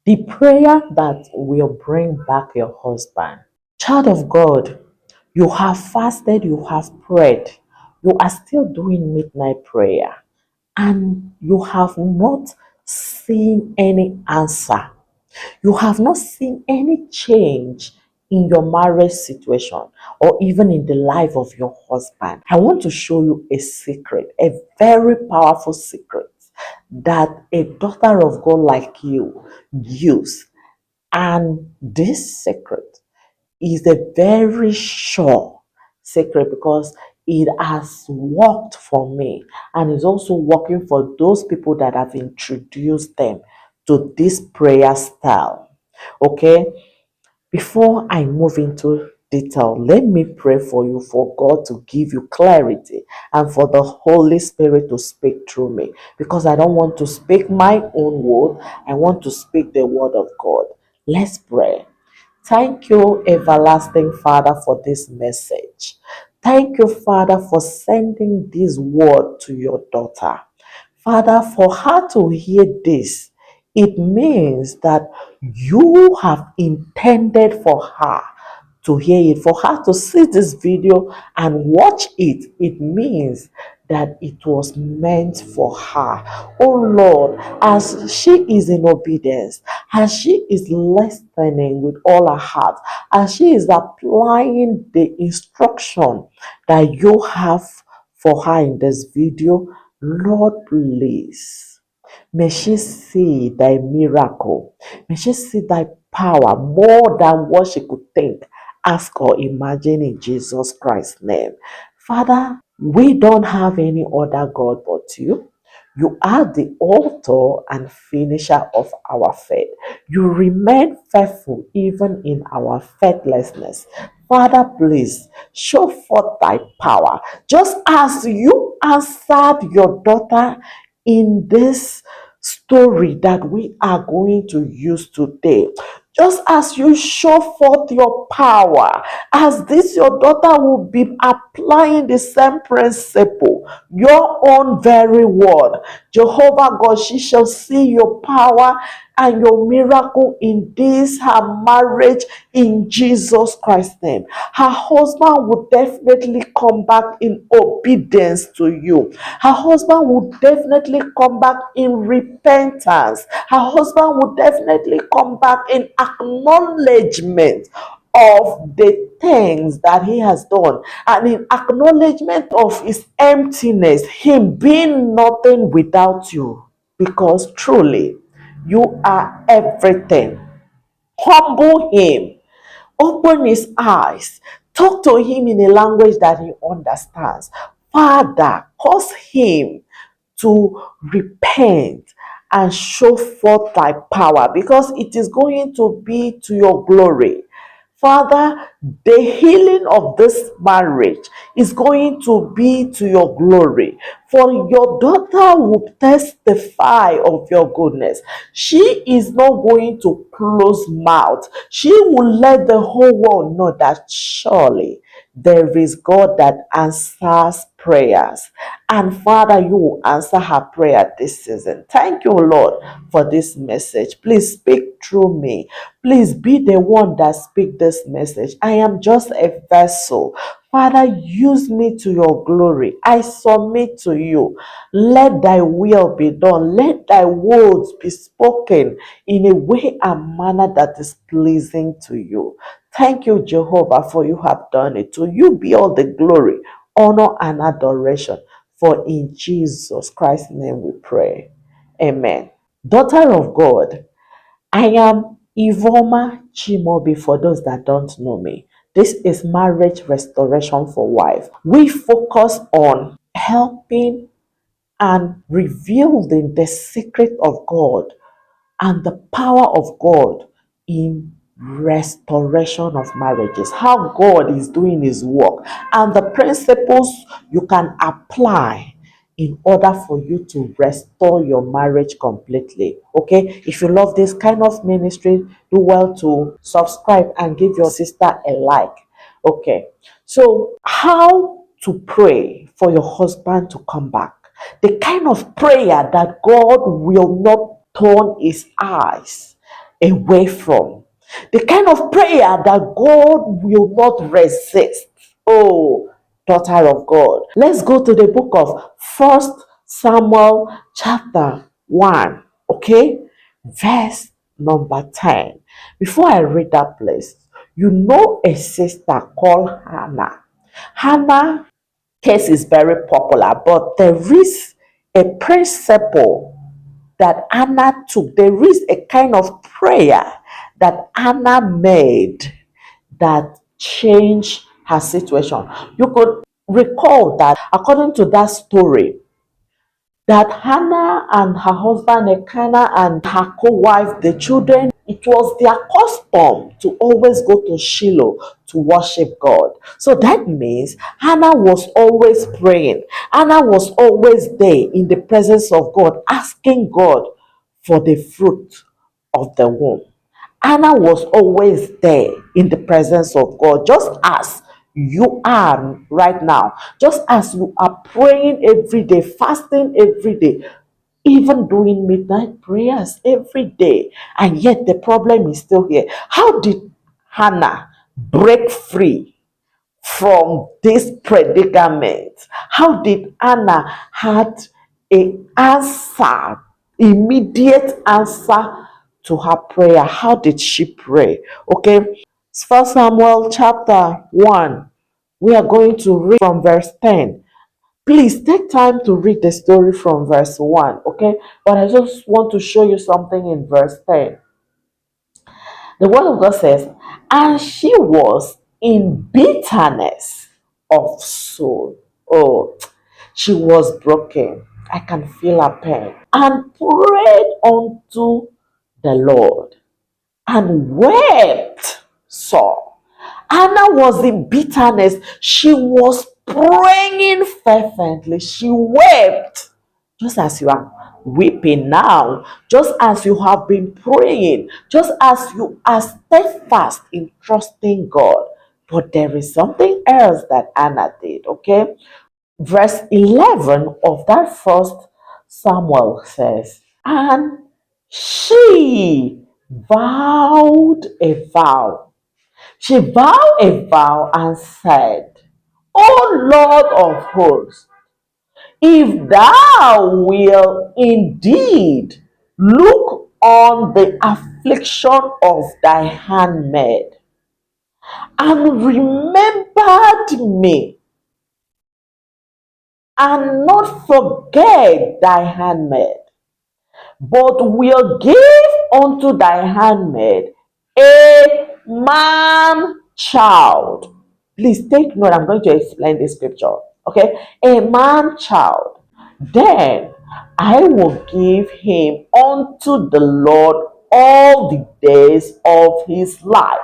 The prayer that will bring back your husband. Child of God, you have fasted, you have prayed, you are still doing midnight prayer, and you have not seen any answer. You have not seen any change in your marriage situation or even in the life of your husband. I want to show you a secret, a very powerful secret that a daughter of God like you use. And this secret is a very sure secret because it has worked for me and is also working for those people that have introduced them to this prayer style. Okay, before I move into detail, let me pray for you, for God to give you clarity and for the Holy Spirit to speak through me, because I don't want to speak my own word, I want to speak the word of God. Let's pray. Thank you, everlasting Father, for this message. Thank you, Father, for sending this word to your daughter. Father, for her to hear this, it means that you have intended for her to hear it, for her to see this video and watch it. It means that it was meant for her. Oh Lord, as she is in obedience, as she is listening with all her heart, as she is applying the instruction that you have for her in this video, Lord, please, may she see thy miracle. May she see thy power more than what she could think, ask, or imagine, in Jesus Christ's name. Father, we don't have any other God but you. You are the author and finisher of our faith. You remain faithful even in our faithlessness. Father, please show forth thy power, just as you answered your daughter in this story that we are going to use today. Just as you show forth your power, as this your daughter will be applying the same principle, your own very word, Jehovah God, she shall see your power and your miracle in this her marriage in Jesus Christ's name. Her husband will definitely come back in obedience to you. Her husband will definitely come back in repentance. Her husband will definitely come back in acknowledgement of the things that he has done and in acknowledgement of his emptiness, him being nothing without you, because truly you are everything. Humble him, open his eyes, talk to him in a language that he understands. Father, cause him to repent and show forth thy power, because it is going to be to your glory. Father, the healing of this marriage is going to be to your glory. For your daughter will testify of your goodness. She is not going to close mouth. She will let the whole world know that surely there is God that answers prayers. And Father, you will answer her prayer this season. Thank you, Lord, for this message. Please speak through me. Please be the one that speak this message. I am just a vessel. Father, use me to your glory. I submit to you. Let thy will be done. Let thy words be spoken in a way and manner that is pleasing to you. Thank you, Jehovah, for you have done it. To you be all the glory, honor, and adoration. For in Jesus Christ's name we pray. Amen. Daughter of God, I am Ivoma Chimobi, for those that don't know me. This is Marriage Restoration for Wife. We focus on helping and revealing the secret of God and the power of God in restoration of marriages, how God is doing his work, and the principles you can apply in order for you to restore your marriage completely. Okay, if you love this kind of ministry, do well to subscribe and give your sister a like. Okay, so how to pray for your husband to come back, the kind of prayer that God will not turn his eyes away from. The kind of prayer that God will not resist. Oh, daughter of God. Let's go to the book of First Samuel chapter 1, okay? Verse number 10. Before I read that place, you know a sister called Hannah. Hannah case is very popular, but there is a principle that Anna took. There is a kind of prayer that Anna made that changed her situation. You could recall that according to that story, that Hannah and her husband Elkanah and her co-wife, the children, it was their custom to always go to Shiloh to worship God. So that means Hannah was always praying. Hannah was always there in the presence of God, asking God for the fruit of the womb. Anna was always there in the presence of God, just as you are right now, just as you are praying every day, fasting every day, even doing midnight prayers every day, and yet the problem is still here. How did Hannah break free from this predicament? How did Anna had a answer, immediate answer to her prayer? How did she pray? Okay, First Samuel chapter 1. We are going to read from verse 10. Please take time to read the story from verse 1, okay? But I just want to show you something in verse 10. The word of God says, and she was in bitterness of soul. Oh, she was broken. I can feel her pain. And prayed unto the Lord and wept sore. Anna was in bitterness. She was praying fervently. She wept just as you are weeping now, just as you have been praying, just as you are steadfast in trusting God. But there is something else that Anna did, okay? Verse 11 of that first Samuel says, and she vowed a vow. She vowed a vow and said, O Lord of hosts, if thou wilt indeed look on the affliction of thy handmaid, and remembered me, and not forget thy handmaid, but will give unto thy handmaid a man child. Please take note, I'm going to explain this scripture. Okay, a man child. Then I will give him unto the Lord all the days of his life,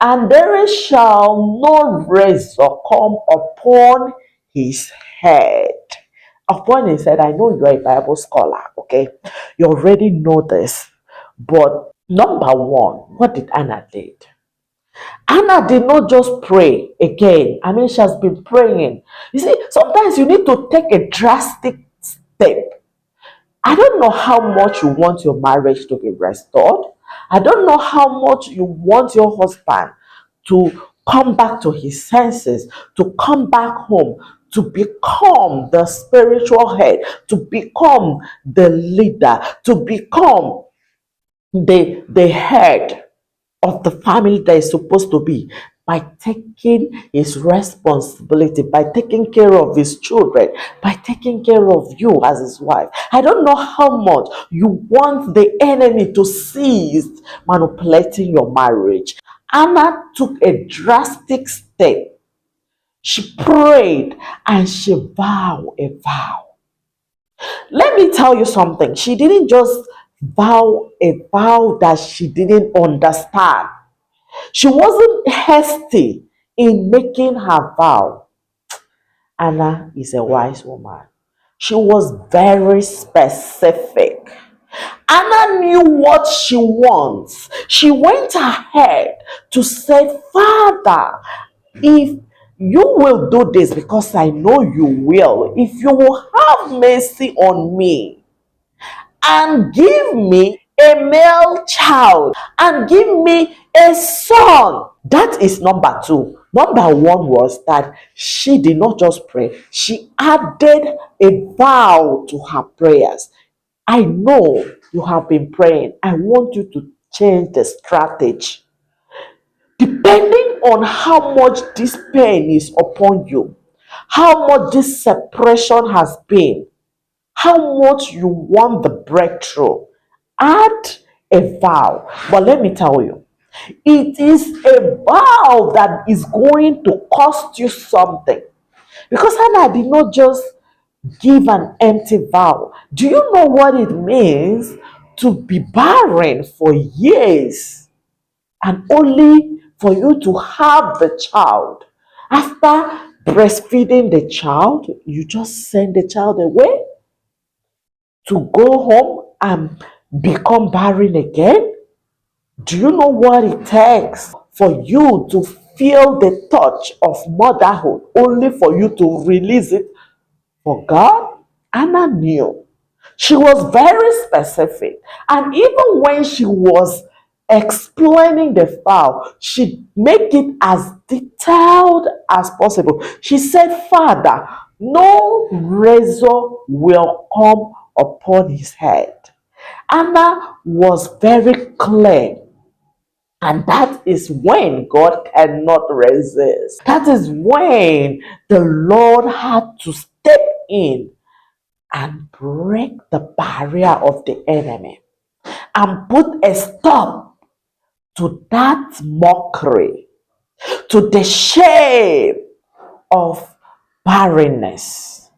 and there shall no razor come upon his head. Upon his head, I know you're a Bible scholar, okay? You already know this. But number one, what did Anna did? Anna did not just pray again. I mean, she has been praying. You see, sometimes you need to take a drastic step. I don't know how much you want your marriage to be restored. I don't know how much you want your husband to come back to his senses, to come back home, to become the spiritual head, to become the leader, to become the head of the family that is supposed to be, by taking his responsibility, by taking care of his children, by taking care of you as his wife. I don't know how much you want the enemy to cease manipulating your marriage. Anna took a drastic step. She prayed and she vowed a vow. Let me tell you something. She didn't just vow a vow that she didn't understand. She wasn't hasty in making her vow. Anna is a wise woman. She was very specific. Anna knew what she wants. She went ahead to say, Father, if you will do this, because I know you will, if you will have mercy on me and give me a male child and give me a son. That is number two. Number one was that she did not just pray, she added a vow to her prayers. I know you have been praying. I want you to change the strategy. Depending on how much this pain is upon you, how much this separation has been, how much you want the breakthrough, add a vow. But let me tell you, it is a vow that is going to cost you something. Because Hannah did not just give an empty vow. Do you know what it means to be barren for years and only for you to have the child? After breastfeeding the child, you just send the child away to go home and become barren again? Do you know what it takes for you to feel the touch of motherhood only for you to release it for God? Anna knew. She was very specific. And even when she was explaining the vow, she make it as detailed as possible. She said, Father, no razor will come upon his head. Anna was very clear. And that is when God cannot resist. That is when the Lord had to step in and break the barrier of the enemy and put a stop to that mockery, to the shame of barrenness,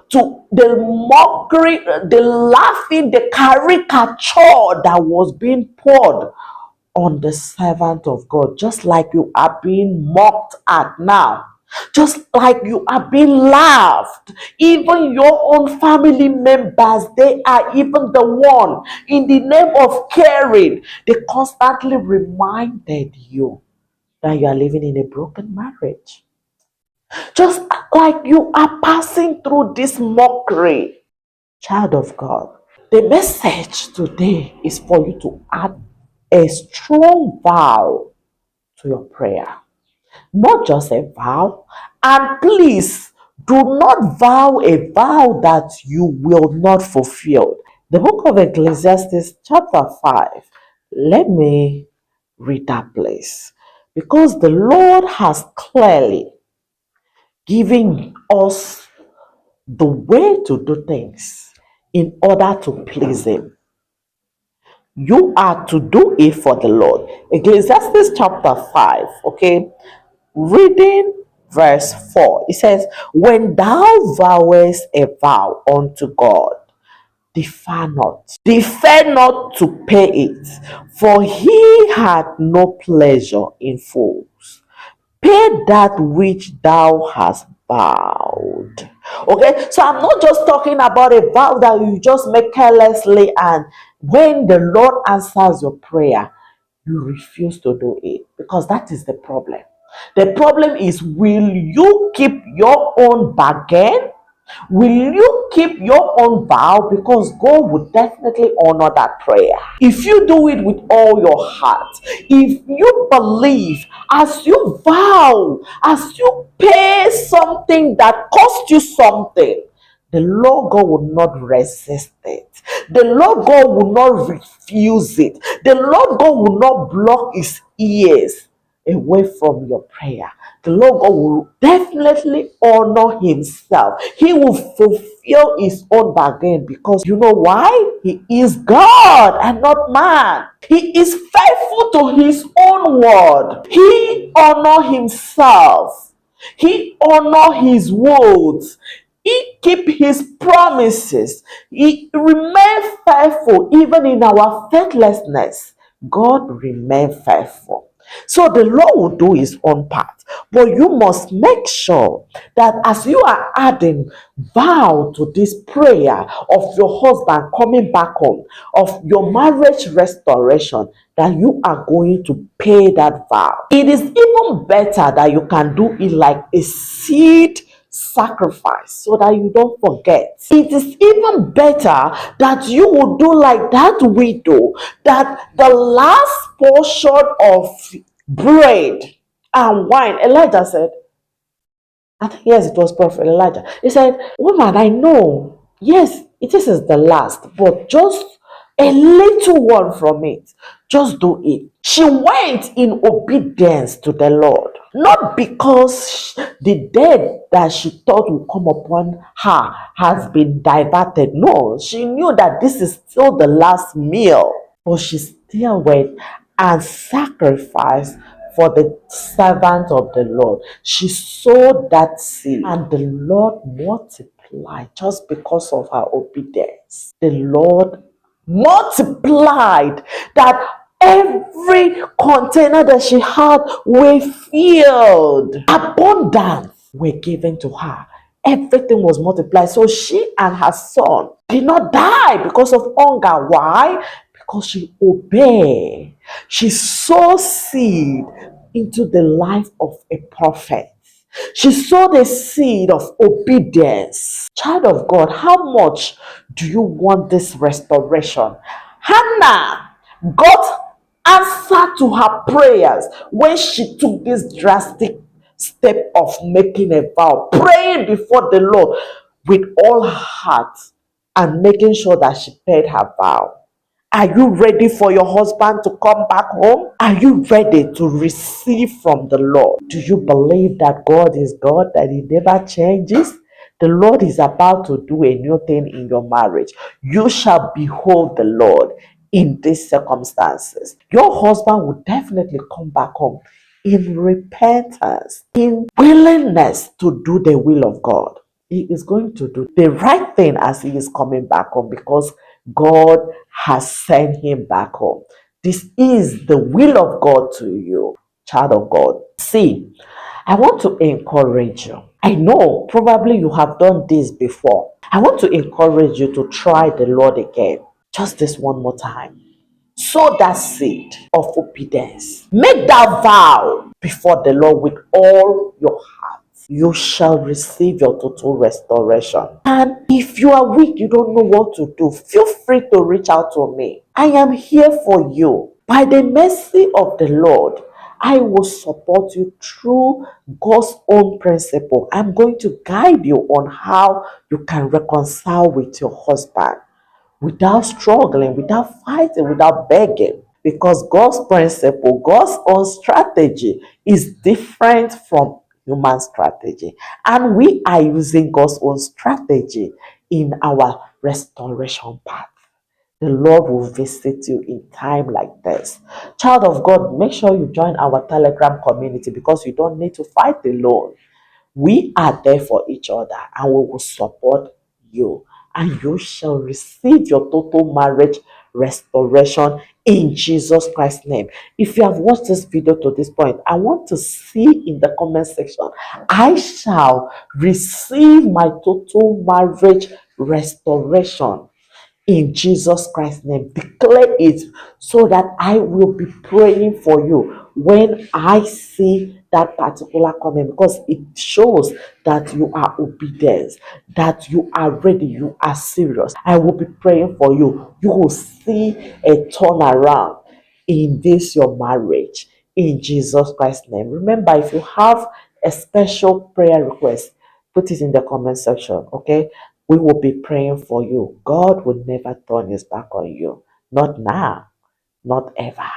to the mockery, the laughing, the caricature that was being poured on the servant of God, just like you are being mocked at now, just like you are being laughed. Even your own family members, they are even the one, in the name of caring, they constantly reminded you that you are living in a broken marriage. Just like you are passing through this mockery, child of God. The message today is for you to add a strong vow to your prayer. Not just a vow. And please do not vow a vow that you will not fulfill. The book of Ecclesiastes, chapter 5. Let me read that place. Because the Lord has clearly given us the way to do things in order to please Him. You are to do it for the Lord. Ecclesiastes chapter 5, okay? Reading verse 4. It says, when thou vowest a vow unto God, defer not to pay it, for he had no pleasure in fools. Pay that which thou hast vowed. Okay, so I'm not just talking about a vow that you just make carelessly, and when the Lord answers your prayer, you refuse to do it, because that is the problem. The problem is, will you keep your own bargain? Will you keep your own vow? Because God will definitely honor that prayer. If you do it with all your heart, if you believe, as you vow, as you pay something that cost you something, the Lord God will not resist it. The Lord God will not refuse it. The Lord God will not block his ears away from your prayer. The Lord God will definitely honor himself. He will fulfill his own bargain, because you know why? He is God and not man. He is faithful to his own word. He honor himself. He honor his words. He keep his promises. He remain faithful even in our faithlessness. God remain faithful. So the Lord will do his own part. But you must make sure that as you are adding vow to this prayer of your husband coming back home, of your marriage restoration, that you are going to pay that vow. It is even better that you can do it like a seed sacrifice so that you don't forget. It is even better that you would do like that widow, that the last portion of bread and wine, Elijah said, I think, yes, it was Prophet Elijah. He said, woman, I know, yes, this is the last, but just a little one from it. Just do it. She went in obedience to the Lord, not because the death that she thought would come upon her has been diverted. No, she knew that this is still the last meal, but she still went and sacrificed for the servant of the Lord. She sowed that seed, and the Lord multiplied just because of her obedience. The Lord multiplied that every container that she had were filled. Abundance were given to her. Everything was multiplied. So she and her son did not die because of hunger. Why? Because she obeyed. She sowed seed into the life of a prophet. She sowed a seed of obedience. Child of God, how much do you want this restoration? Hannah got answer to her prayers when she took this drastic step of making a vow, praying before the Lord with all her heart and making sure that she paid her vow. Are you ready for your husband to come back home? Are you ready to receive from the Lord? Do you believe that God is God, that He never changes? The Lord is about to do a new thing in your marriage. You shall behold the Lord in these circumstances. Your husband will definitely come back home in repentance, in willingness to do the will of God. He is going to do the right thing as he is coming back home because God has sent him back home. This is the will of God to you, child of God. See, I want to encourage you. I know probably you have done this before. I want to encourage you to try the Lord again. Just this one more time. Sow that seed of obedience. Make that vow before the Lord with all your heart. You shall receive your total restoration. And if you are weak, you don't know what to do, feel free to reach out to me. I am here for you. By the mercy of the Lord, I will support you through God's own principle. I'm going to guide you on how you can reconcile with your husband without struggling, without fighting, without begging. Because God's principle, God's own strategy is different from human strategy. And we are using God's own strategy in our restoration path. The Lord will visit you in time like this. Child of God, make sure you join our Telegram community because you don't need to fight alone. We are there for each other and we will support you. And you shall receive your total marriage restoration in Jesus Christ's name. If you have watched this video to this point, I want to see in the comment section, I shall receive my total marriage restoration in Jesus Christ's name. Declare it so that I will be praying for you when I see that particular comment, because it shows that you are obedient, that you are ready, you are serious. I will be praying for you. You will see a turnaround in this your marriage in Jesus Christ's name. Remember, if you have a special prayer request, put it in the comment section, okay? We will be praying for you. God will never turn his back on you. Not now, not ever.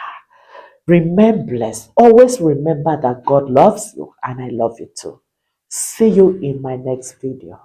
Remain blessed. Always remember that God loves you and I love you too. See you in my next video.